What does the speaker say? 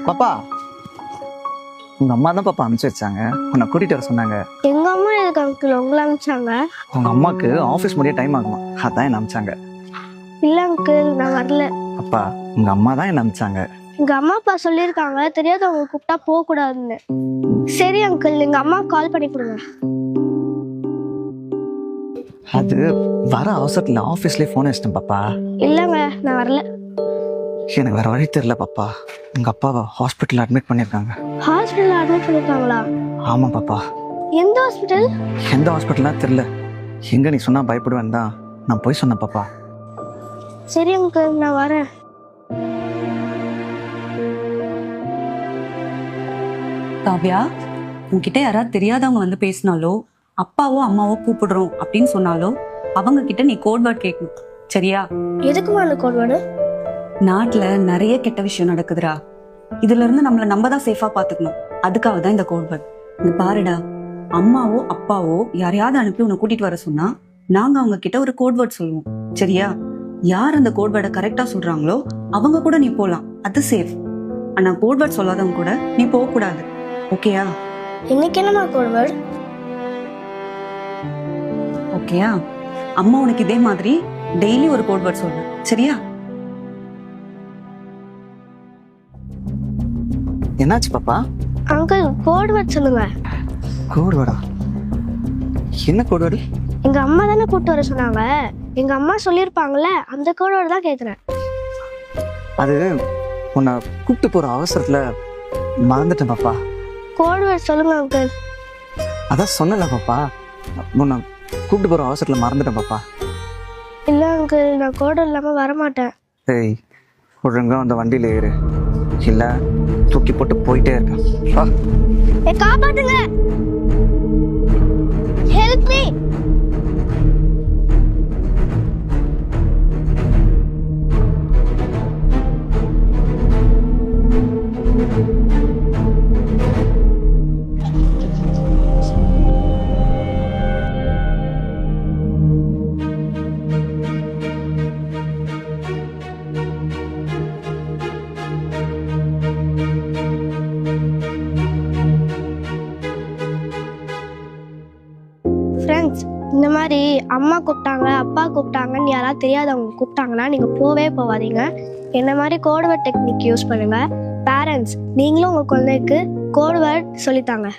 பாப்பா, உங்க அம்மா தான் பாப்பா அனுப்பிச்சு வச்சாங்க. உன்னை கூட்டிட்டு வர சொன்னாங்க. எங்க அம்மா எதுக்கு அங்கிள் உங்களை அனுப்பிச்சாங்க? உங்க அம்மாக்கு ஆபீஸ் முடிய டைம் ஆகுமா, அதான் என்ன அனுப்பிச்சாங்க. இல்ல அங்கிள், நான் வரல. அப்பா, உங்க அம்மா தான் என்ன அனுப்பிச்சாங்க. எங்க அம்மா அப்பா சொல்லியிருக்காங்க தெரியாதவங்க கூப்பிட்டா போக கூடாதுன்னு. சரி அங்கிள், எங்க அம்மா கால் பண்ணி கொடுங்க. அது வர அவசரத்துல ஆபீஸ்லயே போன் வச்சிட்டேன் பாப்பா. இல்லங்க, நான் வரல. எனக்கு வேற வழி தெரியல பாப்பா. உங்க அப்பாவை ஹாஸ்பிட்டல் அட்மிட் பண்ணிருக்காங்க. ஹாஸ்பிட்டல் அட்மிட் பண்ணிருக்காங்களா? ஆமா பாப்பா. எந்த ஹாஸ்பிட்டல்? எந்த ஹாஸ்பிட்டல்லாம் தெரியல. எங்க நீ சொன்னா பயப்படுவேன் தான் நான் போய் சொன்னேன் பாப்பா. சரி அங்கிள், நான் வரேன். காவ்யா, உன்கிட்ட யாராவது தெரியாதவங்க வந்து பேசினாலோ அப்பாவோ அம்மாவோ கூப்பிடுறோம் அப்படின்னு சொன்னாலோ அவங்க கிட்ட நீ கோட் வேர்ட் கேட்கணும், சரியா? எதுக்குமா அந்த கோட் வேர்டு? நாட்டுல நிறைய கெட்ட விஷயம் நடக்குதுடா. இதுல இருந்து நம்மள நம்ம தான் சேஃபா பாத்துக்கணும். அதுக்காக தான் இந்த கோட் வேர்ட். இங்க பாருடா, அம்மாவோ அப்பாவோ யாரையாவது அனுப்பி உன்னை கூட்டிட்டு வர சொன்னா நாங்க அவங்க கிட்ட ஒரு கோட் வேர்ட் சொல்லுவோம், சரியா? யார் அந்த கோட் வேர்டை கரெக்டா சொல்றாங்களோ அவங்க கூட நீ போலாம், அது சேஃப். ஆனா கோட் வேர்ட் சொல்லாதவங்க கூட நீ போக கூடாது, ஓகேயா? இன்னைக்கு என்னமா கோட் வேர்டு? ஓகேயா? அம்மா உனக்கு இதே மாதிரி டெய்லி ஒரு கோட் வேர்ட் சொல்லு, சரியா? என்னாச்சு பாப்பா? அங்கிள், கோட் வேர்ட் சொல்லுங்க. கோட் வேர்டா? என்ன கோட் வேர்டு? எங்க அம்மா தானே கூப்பிட்டு வர சொன்னாங்க. எங்க அம்மா சொல்லியிருப்பாங்கல்ல, அந்த கோட் வேர்டு தான் கேட்குறேன். அது உன்னை கூப்பிட்டு போற அவசரத்துல மறந்துட்டேன் பாப்பா. கோட் வேர்ட் சொல்லுங்க அங்கிள். அதான் சொன்னல பாப்பா, உன்னை கூப்பிட்டு போற அவசரத்துல மறந்துட்டேன் பாப்பா. இல்ல அங்கிள், நான் கோட் இல்லாம வரமாட்டேன். ஏய், ஒழுங்கா அந்த வண்டியில ஏறு, இல்ல தூக்கி போட்டு போயிட்டே இருக்கேன். வா. காப்பாத்துங்க, ஹெல்ப் மீ. ஃப்ரெண்ட்ஸ், இந்த மாதிரி அம்மா கூப்பிட்டாங்க அப்பா கூப்பிட்டாங்கன்னு யாராவது தெரியாதவங்க கூப்பிட்டாங்கன்னா நீங்கள் போவே போகாதீங்க. என்ன மாதிரி கோட் வேர்ட் டெக்னிக் யூஸ் பண்ணுங்க. பேரண்ட்ஸ், நீங்களும் உங்கள் குழந்தைக்கு கோட் வேர்ட் சொல்லித்தாங்க.